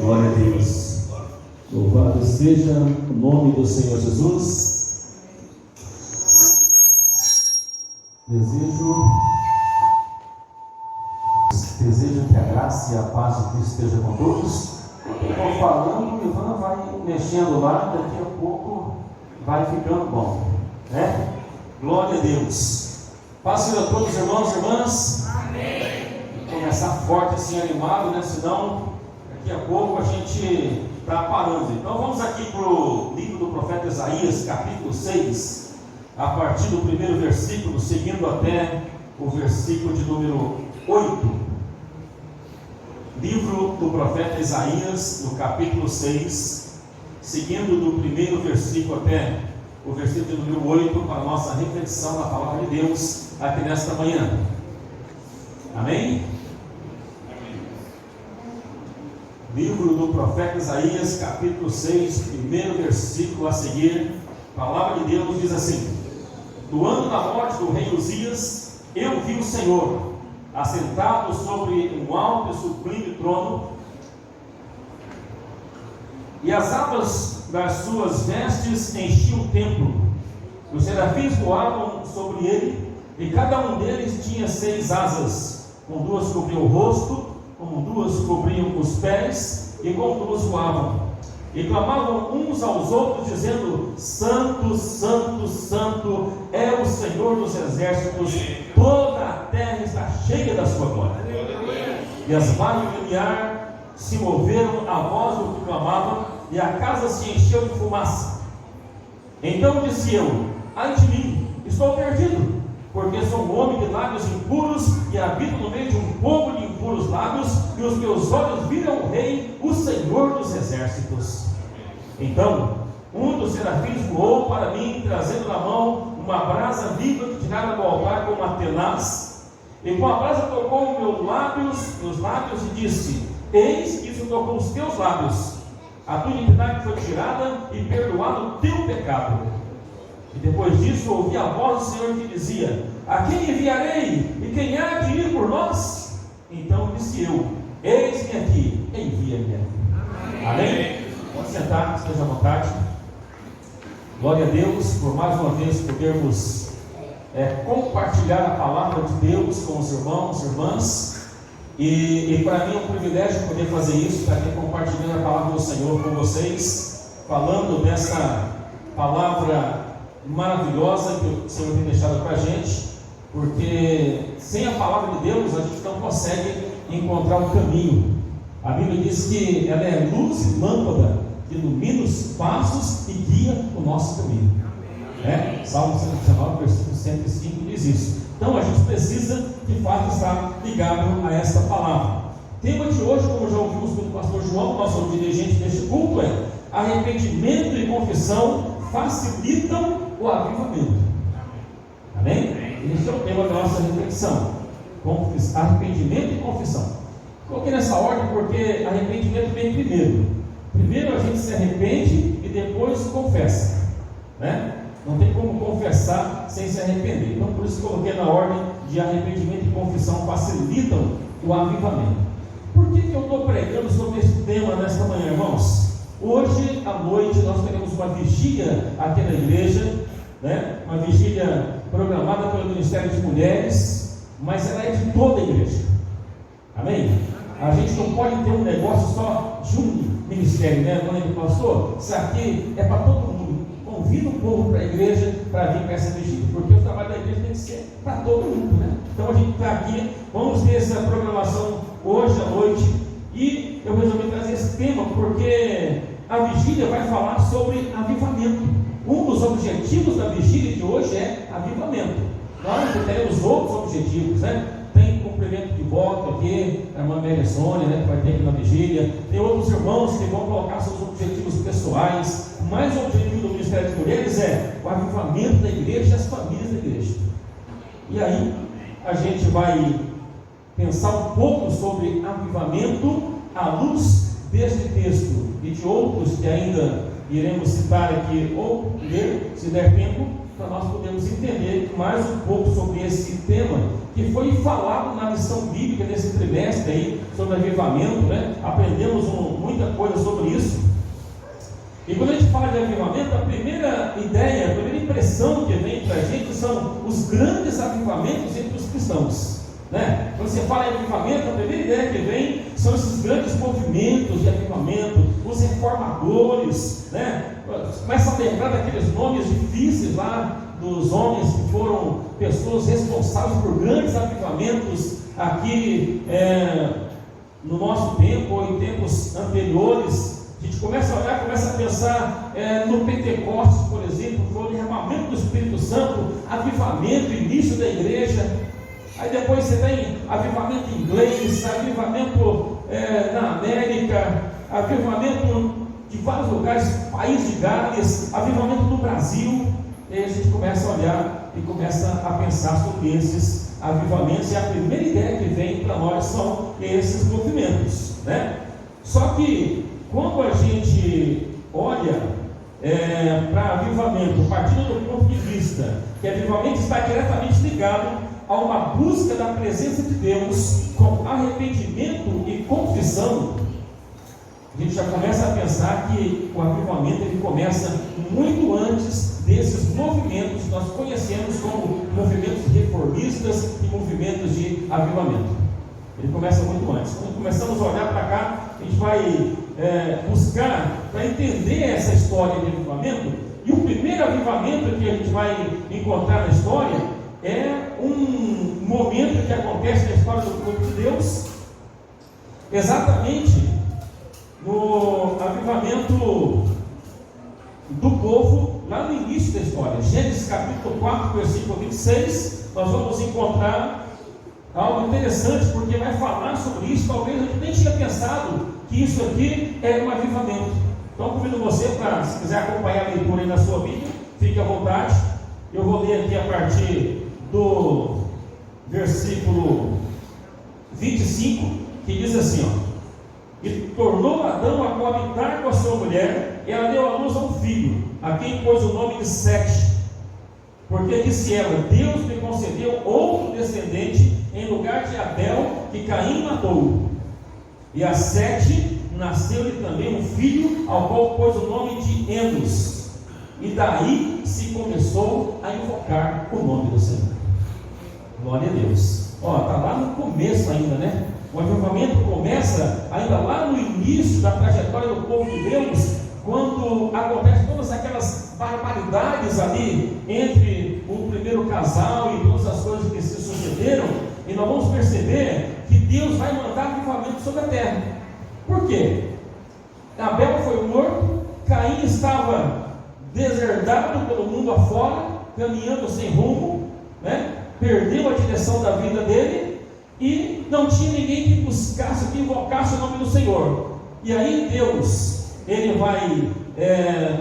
Glória a Deus. Louvado seja o nome do Senhor Jesus. Desejo que a graça e a paz de Cristo esteja com todos. Estou falando, o Ivan vai mexendo lá, daqui a pouco vai ficando bom, né? Glória a Deus. Paz a todos, irmãos e irmãs. Amém. Vou começar forte assim, animado, né? Senão daqui a pouco a gente está parando. Então vamos aqui para o livro do profeta Isaías, capítulo 6, a partir do primeiro versículo, seguindo até o versículo de número 8. Livro do profeta Isaías, no capítulo 6, seguindo do primeiro versículo até o versículo de número 8, para a nossa reflexão na palavra de Deus aqui nesta manhã. Amém? Livro do profeta Isaías, capítulo 6, primeiro versículo a seguir. A palavra de Deus diz assim: no ano da morte do rei Uzias, eu vi o Senhor assentado sobre um alto e sublime trono, e as abas das suas vestes enchiam o templo. Os serafins voavam sobre ele, e cada um deles tinha 6 asas, com 2 cobriam o rosto, com 2 cobriam os pés, e com 2 voavam, e clamavam uns aos outros, dizendo: Santo, Santo, Santo é o Senhor dos exércitos, toda a terra está cheia da sua glória. E as varas do limiar se moveram à voz do que clamavam, e a casa se encheu de fumaça. Então disse eu: ai de mim, estou perdido, porque sou um homem de lábios impuros, e habito no meio de um povo de impuros lábios, e os meus olhos viram o Rei, o Senhor dos exércitos. Então um dos serafins voou para mim, trazendo na mão uma brasa viva que tirara do altar com uma tenaz, e com a brasa tocou meus lábios, e disse: eis que isso tocou os teus lábios, a tua iniquidade foi tirada e perdoado o teu pecado. E depois disso ouvi a voz do Senhor que dizia: a quem enviarei? E quem há de ir por nós? Então disse eu: eis-me aqui, envia-me. Amém? Pode sentar, esteja à vontade. Glória a Deus por mais uma vez podermos compartilhar a palavra de Deus com os irmãos e irmãs. E para mim é um privilégio poder fazer isso, estar aqui compartilhando a palavra do Senhor com vocês, falando dessa palavra maravilhosa que o Senhor tem deixado para a gente, porque sem a palavra de Deus a gente não consegue encontrar o caminho. A Bíblia diz que ela é luz e lâmpada que ilumina os passos e guia o nosso caminho. Salmo 119, versículo 105 diz isso. Então a gente precisa de fato estar ligado a esta palavra. O tema de hoje, como já ouvimos do pastor João, nosso dirigente deste culto, é: arrependimento e confissão facilitam o avivamento. Amém? Esse é o tema da nossa reflexão: arrependimento e confissão. Coloquei nessa ordem porque arrependimento vem primeiro. Primeiro a gente se arrepende e depois confessa, né? Não tem como confessar sem se arrepender. Então por isso coloquei na ordem de arrependimento e confissão facilitam o avivamento. Por que eu estou pregando sobre esse tema nesta manhã, irmãos? Hoje à noite nós teremos uma vigília aqui na igreja, né? Uma vigília programada pelo Ministério de Mulheres, mas ela é de toda a igreja. Amém? A gente não pode ter um negócio só de um ministério, né? Pastor, isso aqui é para todo mundo. Convida o povo para a igreja para vir para essa vigília, porque o trabalho da igreja tem que ser para todo mundo, né? Então a gente está aqui, vamos ter essa programação hoje à noite, e eu resolvi trazer esse tema porque a vigília vai falar sobre avivamento. Um dos objetivos da vigília de hoje é avivamento. Nós teremos outros objetivos, né? Tem cumprimento de voto aqui, a irmã Maria Sônia, né, que vai ter aqui na vigília. Tem outros irmãos que vão colocar seus objetivos pessoais. Mas o objetivo do Ministério de Mulheres é o avivamento da igreja e as famílias da igreja. E aí a gente vai pensar um pouco sobre avivamento à luz deste texto e de outros que ainda iremos citar aqui ou ler, se der tempo, para nós podermos entender mais um pouco sobre esse tema que foi falado na lição bíblica desse trimestre aí, sobre avivamento, né? Aprendemos muita coisa sobre isso. E quando a gente fala de avivamento, a primeira ideia, a primeira impressão que vem para a gente são os grandes avivamentos entre os cristãos, né? Quando você fala em avivamento, a primeira ideia que vem são esses grandes movimentos de avivamento, os reformadores, né? Começa a lembrar daqueles nomes difíceis lá, dos homens que foram pessoas responsáveis por grandes avivamentos aqui no nosso tempo ou em tempos anteriores. A gente começa a olhar, começa a pensar no Pentecostes, por exemplo, foi o derramamento do Espírito Santo, avivamento, início da igreja. Aí depois você tem avivamento inglês, avivamento na América, avivamento de vários lugares, país de Gales, avivamento no Brasil. E aí a gente começa a olhar e começa a pensar sobre esses avivamentos, e a primeira ideia que vem para nós são esses movimentos, né? Só que quando a gente olha para avivamento, partindo do ponto de vista que avivamento está diretamente ligado a uma busca da presença de Deus com arrependimento e contrição, a gente já começa a pensar que o avivamento ele começa muito antes desses movimentos que nós conhecemos como movimentos reformistas e movimentos de avivamento. Ele começa muito antes. Quando começamos a olhar para cá, a gente vai buscar para entender essa história de avivamento. E o primeiro avivamento que a gente vai encontrar na história é um momento que acontece na história do povo de Deus, exatamente no avivamento do povo, lá no início da história. Gênesis capítulo 4, versículo 26, nós vamos encontrar algo interessante, porque vai falar sobre isso. Talvez a gente nem tinha pensado que isso aqui é um avivamento. Então convido você para, se quiser acompanhar a leitura aí na sua Bíblia, fique à vontade. Eu vou ler aqui a partir do versículo 25, que diz assim, ó: e tornou Adão a coabitar com a sua mulher, e ela deu à luz a um filho, a quem pôs o nome de Sete, porque disse ela: Deus me concedeu outro descendente em lugar de Abel, que Caim matou. E a Sete nasceu-lhe também um filho, ao qual pôs o nome de Enos. E daí se começou a invocar o nome do Senhor. Glória a Deus. Ó, está lá no começo ainda, né? O avivamento começa ainda lá no início da trajetória do povo de Deus, quando acontecem todas aquelas barbaridades ali entre o primeiro casal e todas as coisas que se sucederam. E nós vamos perceber que Deus vai mandar avivamento sobre a terra. Por quê? Abel foi morto, Caim estava deserdado pelo mundo afora, caminhando sem rumo, né? Perdeu a direção da vida dele e não tinha ninguém que buscasse, que invocasse o nome do Senhor. E aí Deus, ele vai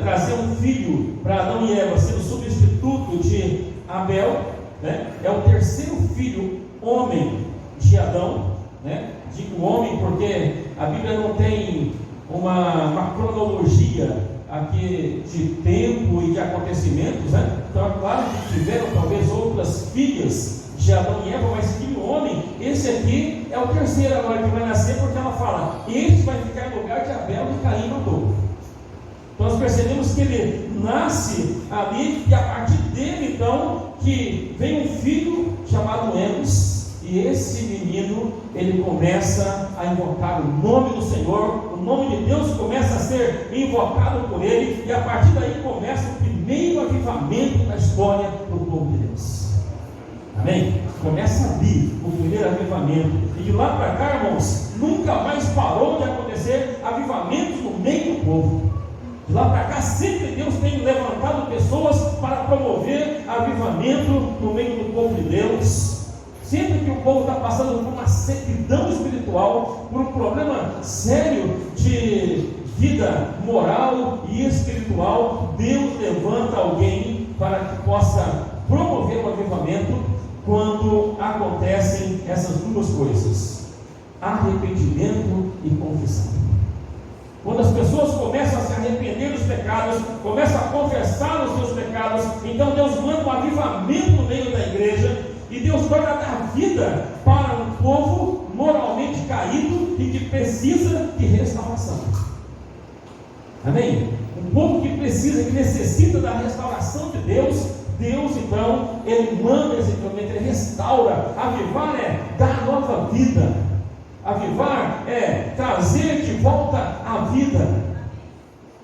trazer um filho para Adão e Eva, sendo substituto de Abel, né? É o terceiro filho homem de Adão, né? Digo homem porque a Bíblia não tem uma cronologia aqui de tempo e de acontecimentos, né? Então é claro que tiveram talvez outras filhas de Adão e Eva, mas filho homem, esse aqui é o terceiro agora que vai nascer, porque ela fala: este vai ficar no lugar de Abel que Caim matou. Então nós percebemos que ele nasce ali, e a partir dele então que vem um filho chamado Enos. E esse menino, ele começa a invocar o nome do Senhor, o nome de Deus começa a ser invocado por ele, e a partir daí começa o primeiro avivamento na história do povo de Deus. Amém? Começa ali o primeiro avivamento, e de lá para cá, irmãos, nunca mais parou de acontecer avivamentos no meio do povo. De lá para cá, sempre Deus tem levantado pessoas para promover avivamento no meio do povo de Deus. Sempre que o povo está passando por uma sequidão espiritual, por um problema sério de vida moral e espiritual, Deus levanta alguém para que possa promover o avivamento quando acontecem essas duas coisas: arrependimento e confissão. Quando as pessoas começam a se arrepender dos pecados, pecados, começa a confessar os seus pecados. Então Deus manda um avivamento no meio da igreja, e Deus torna a dar vida para um povo moralmente caído e que precisa de restauração. Amém? Um povo que precisa, que necessita da restauração de Deus. Deus então, Ele manda esse avivamento, Ele restaura. Avivar é dar nova vida. Avivar é trazer de volta a vida.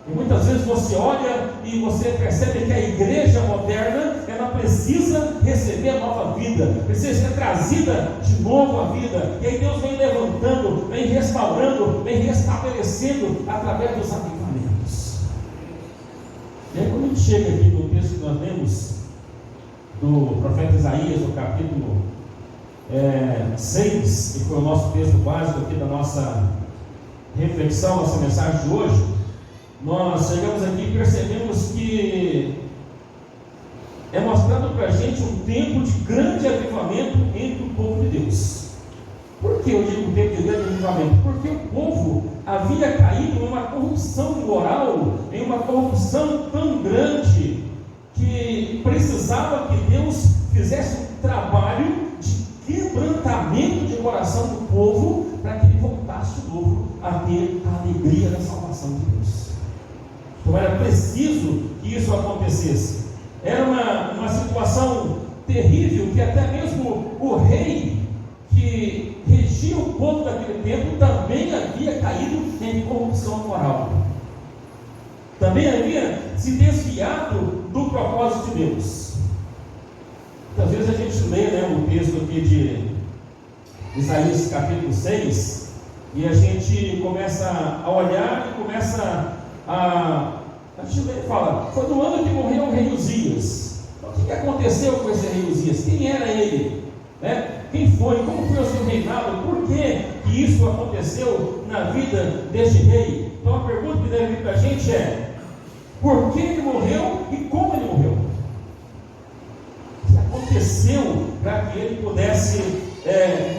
E muitas vezes você olha e você percebe que a igreja moderna, ela precisa receber a nova vida, precisa ser trazida de novo à vida. E aí Deus vem levantando, vem restaurando, vem restabelecendo através dos avivamentos. E aí quando a gente chega aqui no texto que nós lemos do profeta Isaías, no capítulo 6, que foi o nosso texto básico aqui da nossa reflexão, nossa mensagem de hoje, nós chegamos aqui e percebemos que é mostrado para a gente um tempo de grande avivamento entre o povo de Deus. Por que eu digo tempo de grande avivamento? Porque o povo havia caído em uma corrupção moral, em uma corrupção tão grande, que precisava que Deus fizesse um trabalho de quebrantamento de coração do povo, para que ele voltasse de novo a ter a alegria da salvação de Deus. Então era preciso que isso acontecesse. Era uma situação terrível, que até mesmo o rei que regia o povo daquele tempo também havia caído em corrupção moral, também havia se desviado do propósito de Deus. Muitas vezes a gente lê o texto aqui de Isaías capítulo 6, e a gente começa a olhar e começa a gente fala, foi no ano que morreu o rei Uzias. Então, o que aconteceu com esse rei Uzias? Quem era ele? Quem foi? Como foi o seu reinado? Por que isso aconteceu na vida deste rei? Então a pergunta que deve vir para a gente é: por que ele morreu e como ele morreu? O que aconteceu para que ele pudesse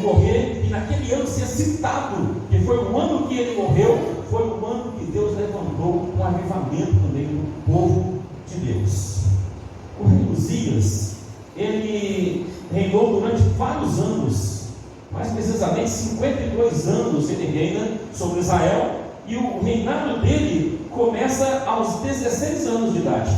morrer e naquele ano ser citado, que foi o ano que ele morreu, foi o ano que Deus levantou um avivamento no meio do povo de Deus. O rei Uzias, ele reinou durante vários anos, mais precisamente 52 anos ele reina sobre Israel, e o reinado dele começa aos 16 anos de idade,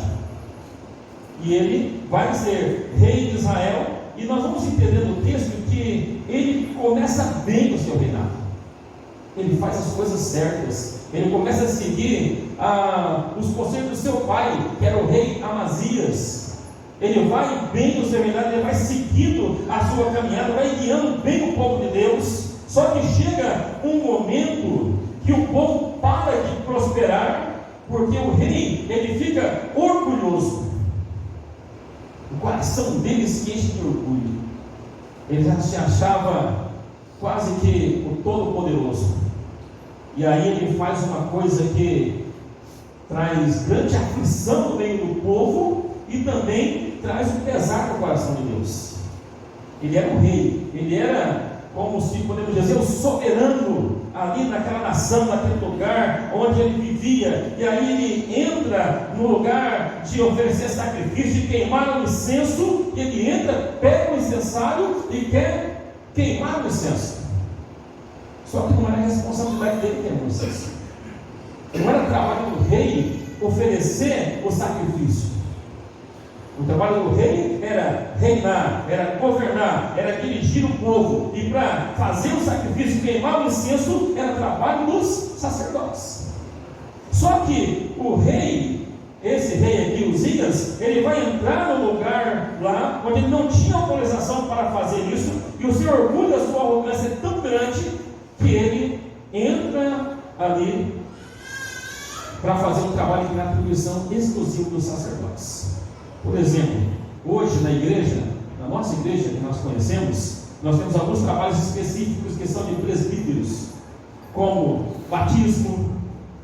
e ele vai ser rei de Israel. E nós vamos entender no texto que ele começa bem o seu reinado, ele faz as coisas certas, ele começa a seguir os conselhos do seu pai, que era o rei Amazias. Ele vai bem no seu reinado, ele vai seguindo a sua caminhada, vai guiando bem o povo de Deus. Só que chega um momento que o povo para de prosperar, porque o rei, ele fica orgulhoso. O coração dele se enche de orgulho. Ele já se achava quase que o Todo-Poderoso. E aí ele faz uma coisa que traz grande aflição no meio do povo e também traz um pesar no coração de Deus. Ele era um rei, ele era, como se podemos dizer, o soberano ali naquela nação, naquele lugar onde ele vivia. E aí ele entra no lugar de oferecer sacrifício, de queimar o incenso. Ele entra, pega o incensário e quer queimar o incenso. Só que não era a responsabilidade dele queimar o incenso. Não era trabalho do rei oferecer o sacrifício. O trabalho do rei era reinar, era governar, era dirigir o povo. E para fazer o sacrifício, queimar o incenso, era trabalho dos sacerdotes. Só que o rei, esse rei aqui, Uzias, ele vai entrar no lugar lá onde ele não tinha autorização para fazer isso, e o seu orgulho, a sua arrogância é tão grande que ele entra ali para fazer um trabalho de atribuição exclusiva dos sacerdotes. Por exemplo, hoje na igreja, na nossa igreja que nós conhecemos, nós temos alguns trabalhos específicos que são de presbíteros, como batismo,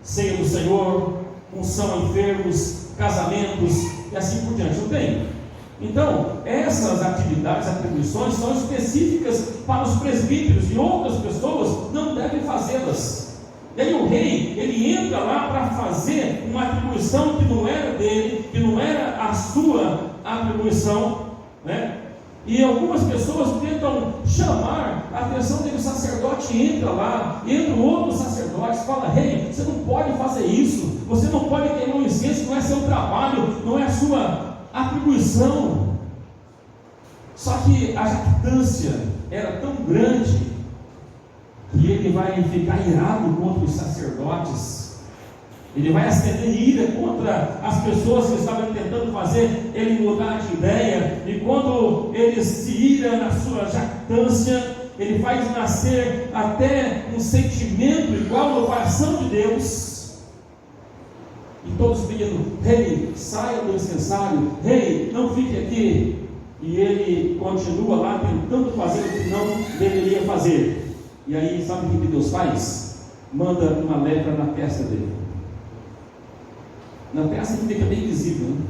ceia do Senhor, unção a enfermos, casamentos e assim por diante, não tem? Então, essas atividades, atribuições são específicas para os presbíteros, e outras pessoas não devem fazê-las. E aí o rei, ele entra lá para fazer uma atribuição que não era dele, que não era a sua atribuição, né? E algumas pessoas tentam chamar a atenção dele. O sacerdote entra lá, entra um outro sacerdote, fala: rei, você não pode fazer isso, você não pode queimar um incenso, não é seu trabalho, não é a sua atribuição. Só que a jactância era tão grande que ele vai ficar irado contra os sacerdotes. Ele vai acender ira contra as pessoas que estavam tentando fazer ele mudar de ideia. E quando ele se ira na sua jactância, ele faz nascer até um sentimento igual no coração de Deus. E todos pedindo: rei, saia do incensário, rei, não fique aqui. E ele continua lá tentando fazer o que não deveria fazer. E aí, sabe o que Deus faz? Manda uma lepra na testa dele. Na testa que fica bem visível, né?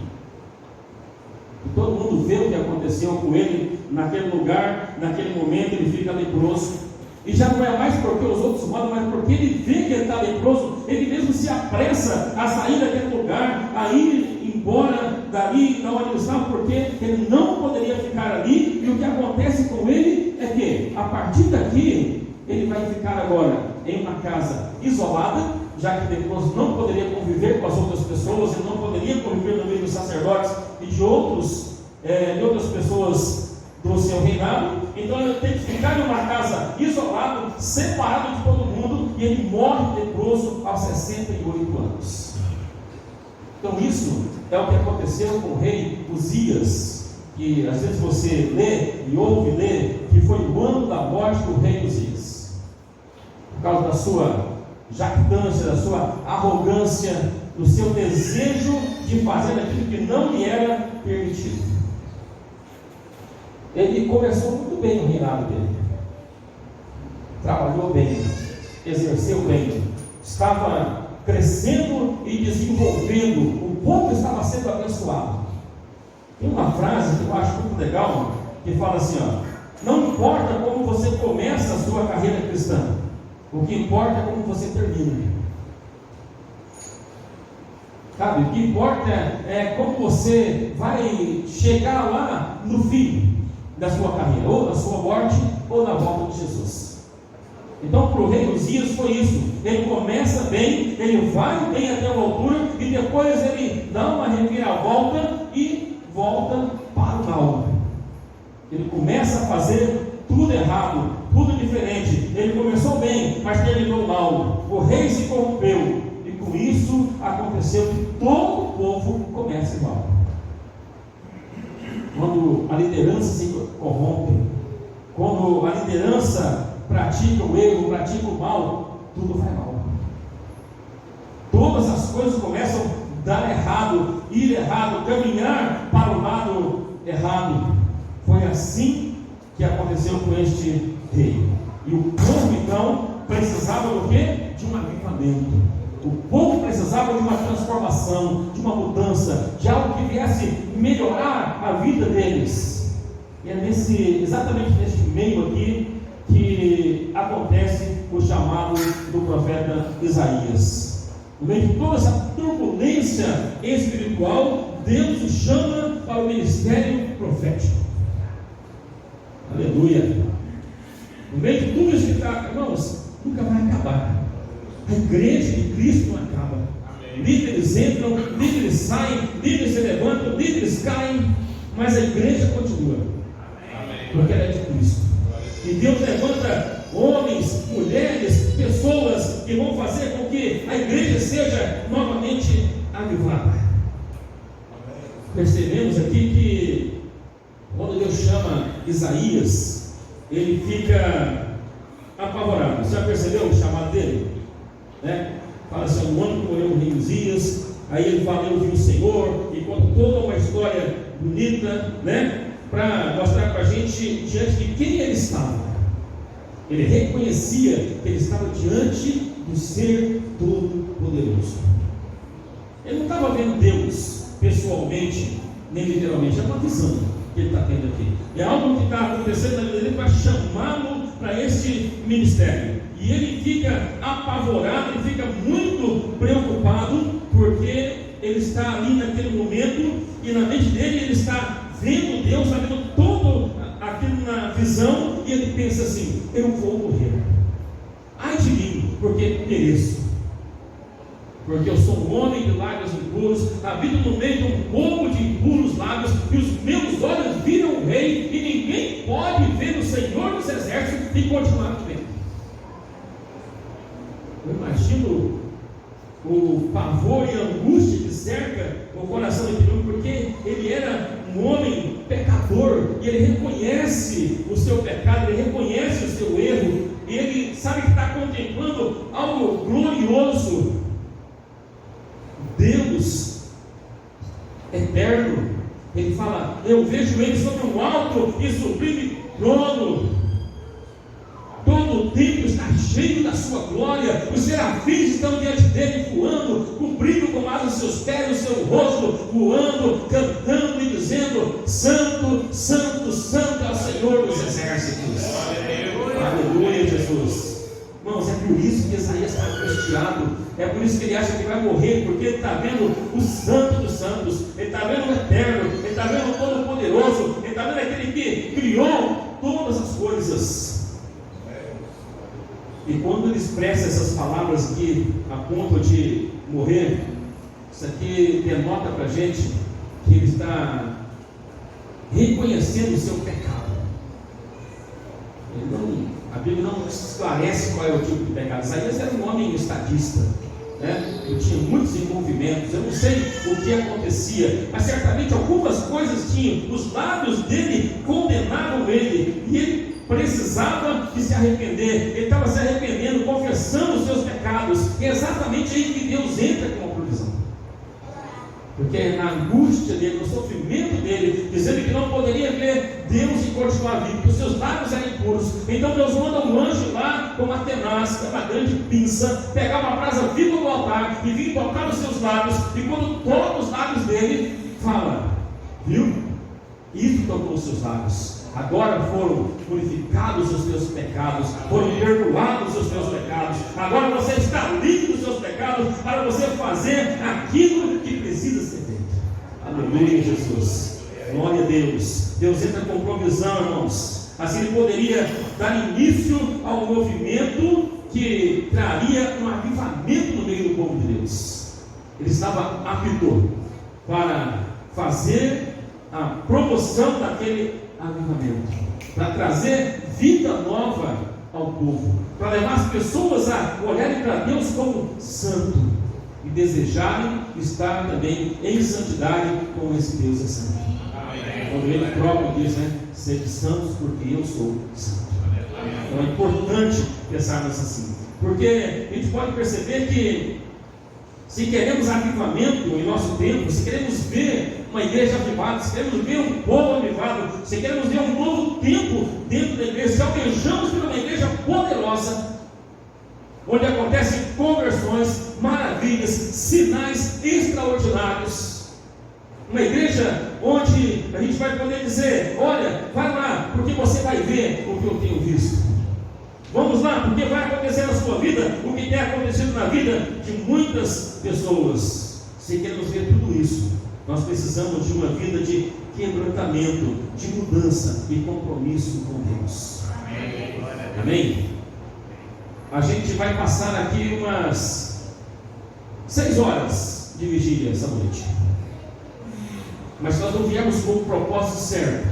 E todo mundo vê o que aconteceu com ele naquele lugar, naquele momento. Ele fica leproso. E já não é mais porque os outros mandam, mas porque ele vê que ele está leproso. Ele mesmo se apressa a sair daquele lugar, a ir embora dali, da onde ele estava, porque ele não poderia ficar ali. E o que acontece com ele é que, a partir daqui, ele vai ficar agora em uma casa isolada, já que leproso não poderia conviver com as outras pessoas, ele não poderia conviver no meio dos sacerdotes e de outras pessoas do seu reinado. Então ele tem que ficar em uma casa isolado, separado de todo mundo, e ele morre leproso aos 68 anos. Então isso é o que aconteceu com o rei Uzias, que às vezes você lê e ouve ler que foi o ano da morte do rei Uzias, por causa da sua jactância, da sua arrogância, do seu desejo de fazer aquilo que não lhe era permitido. Ele começou muito bem o reinado dele, trabalhou bem, exerceu bem, estava crescendo e desenvolvendo, o povo estava sendo abençoado. Tem uma frase que eu acho muito legal, que fala assim: não importa como você começa a sua carreira cristã, o que importa é como você termina. Sabe, o que importa é como você vai chegar lá no fim da sua carreira, ou na sua morte, ou na volta de Jesus. Então, para o rei Uzias foi isso. Ele começa bem, ele vai bem até uma altura, e depois ele dá uma reviravolta e volta para o mal. Ele começa a fazer tudo errado, tudo diferente. Ele começou bem, mas terminou mal. O rei se corrompeu, e com isso aconteceu que todo o povo começa mal. Quando a liderança se corrompe, quando a liderança pratica o erro, pratica o mal, tudo vai mal. Todas as coisas começam a dar errado, ir errado, caminhar para o lado errado. Foi assim que aconteceu com este rei. E o povo então precisava do quê? De um avivamento. O povo precisava de uma transformação, de uma mudança, de algo que viesse melhorar a vida deles. E é exatamente neste meio aqui que acontece o chamado do profeta Isaías. No meio de toda essa turbulência espiritual, Deus o chama para o ministério profético. Aleluia. No meio de tudo isso que está, irmãos, nunca vai acabar. A igreja de Cristo não acaba. Amém. Líderes entram, líderes saem, líderes se levantam, líderes caem, mas a igreja continua. Amém. Porque ela é de Cristo. E Deus levanta homens, mulheres, pessoas que vão fazer com que a igreja seja novamente avivada. Percebemos aqui que quando Deus chama Isaías, ele fica apavorado. Você já percebeu o chamado dele? Fala assim: no ano que morreu o rei Uzias, aí ele fala: eu vi o Senhor, e conta toda uma história bonita, para mostrar para a gente diante de quem ele estava. Ele reconhecia que ele estava diante do ser todo-poderoso. Ele não estava vendo Deus pessoalmente, nem literalmente, é uma visão que ele está tendo aqui. É algo que está acontecendo na vida dele para chamá-lo para este ministério. E ele fica apavorado, ele fica muito preocupado, porque ele está ali naquele momento, e na mente dele ele está vendo Deus, está vendo todo aquilo na visão, e ele pensa assim: eu vou morrer, ai de mim, porque pereço, porque eu sou um homem de lábios impuros, habito no meio de um povo de impuros lábios, e os meus olhos viram o rei, e ninguém pode ver o Senhor dos exércitos e continuar vivendo. Eu imagino o pavor e a angústia que cerca o coração daquele homem, porque ele era um homem pecador, e ele reconhece o seu pecado, ele reconhece o seu erro, e ele sabe que está contemplando algo glorioso. Deus eterno, ele fala: eu vejo ele sobre um alto e sublime trono, todo o templo está cheio da sua glória, os serafins estão diante dele voando, cobrindo com asas os seus pés, o seu rosto, voando, cantando e dizendo: santo, santo, santo é o Senhor dos exércitos. Aleluia, Jesus. Irmãos, é por isso que Isaías está angustiado, é por isso que ele acha que vai morrer, porque ele está vendo o Santo dos Santos, ele está vendo o Eterno, ele está vendo o Todo-Poderoso, ele está vendo aquele que criou todas as coisas. E quando ele expressa essas palavras aqui, a ponto de morrer, isso aqui denota para a gente que ele está reconhecendo o seu pecado. A Bíblia não esclarece qual é o tipo de pecado. Isaías era um homem estadista, né? Ele tinha muitos envolvimentos. Eu não sei o que acontecia, mas certamente algumas coisas tinham. Os lábios dele condenavam ele, e ele precisava de se arrepender. Ele estava se arrependendo, confessando os seus pecados. E é exatamente aí que Deus entra com a provisão, porque na angústia dele, no sofrimento dele, dizendo que não poderia ver Deus e continuar vivo, que os seus lábios eram impuros. Então Deus manda um anjo lá com uma tenaz, uma grande pinça, pegar uma brasa viva do altar e vir tocar os seus lábios. E quando toca os lábios dele, fala: viu? Isso tocou os seus lábios. Agora foram purificados os teus pecados, foram perdoados os teus pecados. Agora você está livre dos seus pecados para você fazer aquilo que precisa ser feito. Aleluia, Jesus. Glória a Deus. Deus entra com provisão, irmãos. Assim ele poderia dar início ao movimento que traria um avivamento no meio do povo de Deus. Ele estava apto para fazer a promoção daquele avivamento, para trazer vida nova ao povo, para levar as pessoas a olharem para Deus como santo e desejarem estar também em santidade como esse Deus é santo. Quando ele próprio diz, né: sede santos porque eu sou santo. Então é importante pensarmos assim, porque a gente pode perceber que se queremos avivamento em nosso tempo, se queremos ver uma igreja avivada, se queremos ver um povo avivado, se queremos ver um novo tempo dentro da igreja, se almejamos por uma igreja poderosa, onde acontecem conversões, maravilhas, sinais extraordinários, uma igreja onde a gente vai poder dizer: olha, vai lá, porque você vai ver o que eu tenho visto. Vamos lá, porque vai acontecer na sua vida o que tem acontecido na vida de muitas pessoas. Se queremos ver tudo isso, nós precisamos de uma vida de quebrantamento, de mudança e compromisso com Deus. Amém? Amém? A gente vai passar aqui umas 6 horas de vigília essa noite. Mas se nós não viemos com o propósito certo,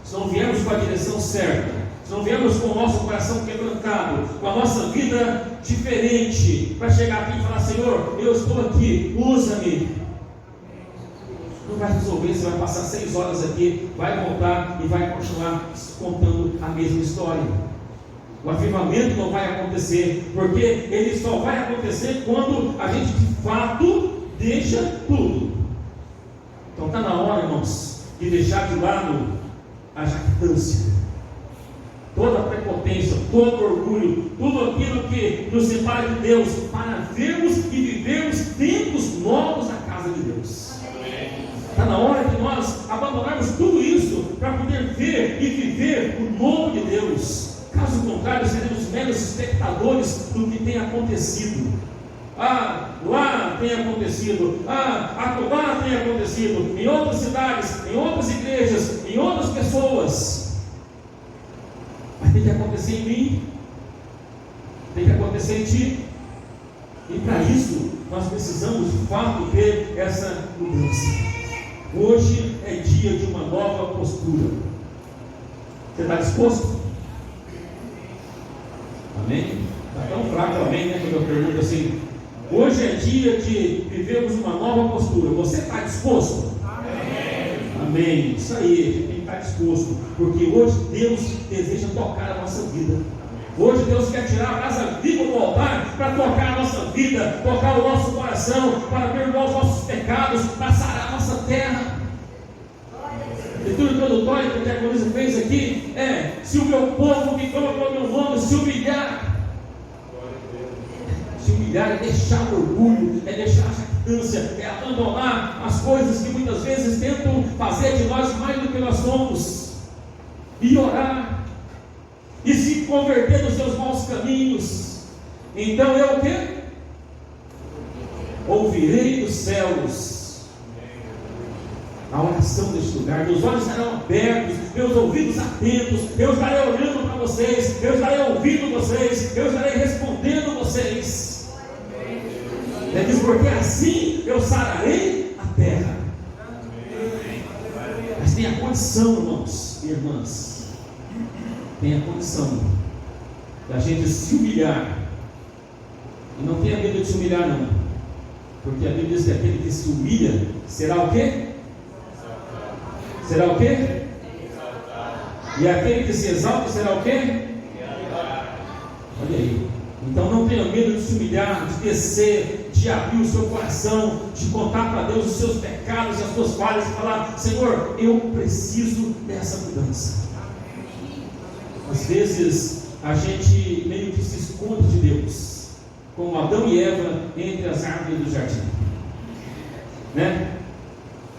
se não viemos com a direção certa, se não viemos com o nosso coração quebrantado, com a nossa vida diferente, para chegar aqui e falar: Senhor, eu estou aqui, usa-me, não vai resolver. Você vai passar 6 horas aqui, vai voltar e vai continuar contando a mesma história. O avivamento não vai acontecer, porque ele só vai acontecer quando a gente de fato deixa tudo. Então está na hora, irmãos, de deixar de lado a jactância, toda a prepotência, todo o orgulho, tudo aquilo que nos separa de Deus, para vermos e vivermos tempos novos na casa de Deus. Está na hora de nós abandonarmos tudo isso para poder ver e viver o novo de Deus. Caso contrário, lugares seremos meros espectadores do que tem acontecido. Lá tem acontecido, lá tem acontecido, em outras cidades, em outras igrejas, em outras pessoas. Mas tem que acontecer em mim, tem que acontecer em ti. E para isso, nós precisamos de fato ter essa mudança. Hoje é dia de uma nova postura. Você está disposto? Amém? Está tão fraco, amém, né? Quando eu pergunto assim, hoje é dia de vivermos uma nova postura. Você está disposto? Amém. Amém. Isso aí, a gente tem que estar disposto. Porque hoje Deus deseja tocar a nossa vida. Hoje Deus quer tirar a brasa viva do altar para tocar a nossa vida, tocar o nosso coração, para perdoar os nossos pecados, para sarar a nossa terra. A leitura introdutória que o diaconisa fez aqui é: se o meu povo que clama pelo meu nome se humilhar. Se humilhar é deixar o orgulho, é deixar a jactância, é abandonar as coisas que muitas vezes tentam fazer de nós mais do que nós somos, e orar, e se converter dos seus maus caminhos. Então eu o quê? Ouvirei dos céus a oração deste lugar, meus olhos estarão abertos, meus ouvidos atentos, eu estarei olhando para vocês, eu estarei ouvindo vocês, eu estarei respondendo vocês. Ele diz: porque assim eu sararei a terra. Mas tem a condição, irmãos e irmãs, tem a condição da gente se humilhar. E não tenha medo de se humilhar, não, porque a Bíblia diz que aquele que se humilha será o quê? Será o quê? E aquele que se exalta será o quê? Olha aí. Então não tenha medo de se humilhar, de descer, de abrir o seu coração, de contar para Deus os seus pecados e as suas falhas, e falar: Senhor, eu preciso dessa mudança. Às vezes a gente meio que se esconde de Deus, como Adão e Eva entre as árvores do jardim, né?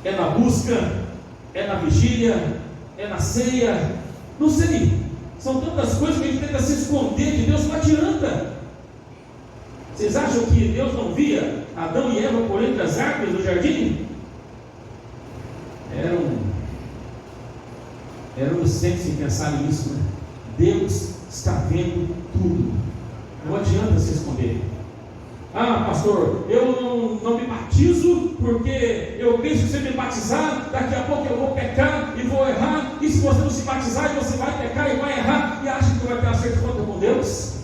É na busca, é na vigília, é na ceia, não sei, são tantas coisas que a gente tenta se esconder de Deus, não adianta. Vocês acham que Deus não via Adão e Eva por entre as árvores do jardim? Era um inocente sem pensar nisso, né? Deus está vendo tudo, não adianta se esconder. Pastor, eu não me batizo porque eu penso que se me batizar, daqui a pouco eu vou pecar e vou errar. E se você não se batizar, você vai pecar e vai errar, e acha que vai ter acerto de conta com Deus?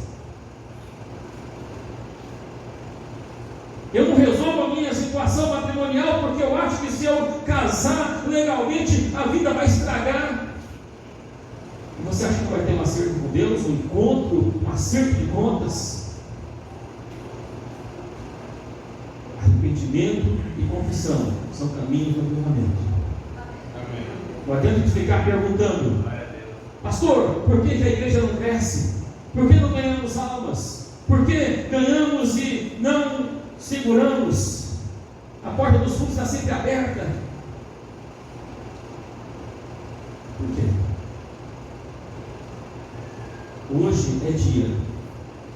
Eu não resolvo a minha situação matrimonial porque eu acho que se eu casar legalmente a vida vai estragar. E você acha que vai ter um acerto com Deus, um encontro, um acerto de contas? Arrependimento e confissão são caminhos do avivamento. Não adianta de ficar perguntando: pastor, por que a igreja não cresce? Por que não ganhamos almas? Por que ganhamos e não seguramos? A porta dos fundos está sempre aberta. Por quê? Hoje é dia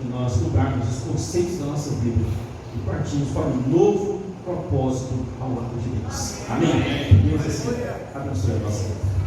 de nós mudarmos os conceitos da nossa vida e partimos para um novo propósito ao lado de Deus. Amém? Deus abençoe a nossa vida.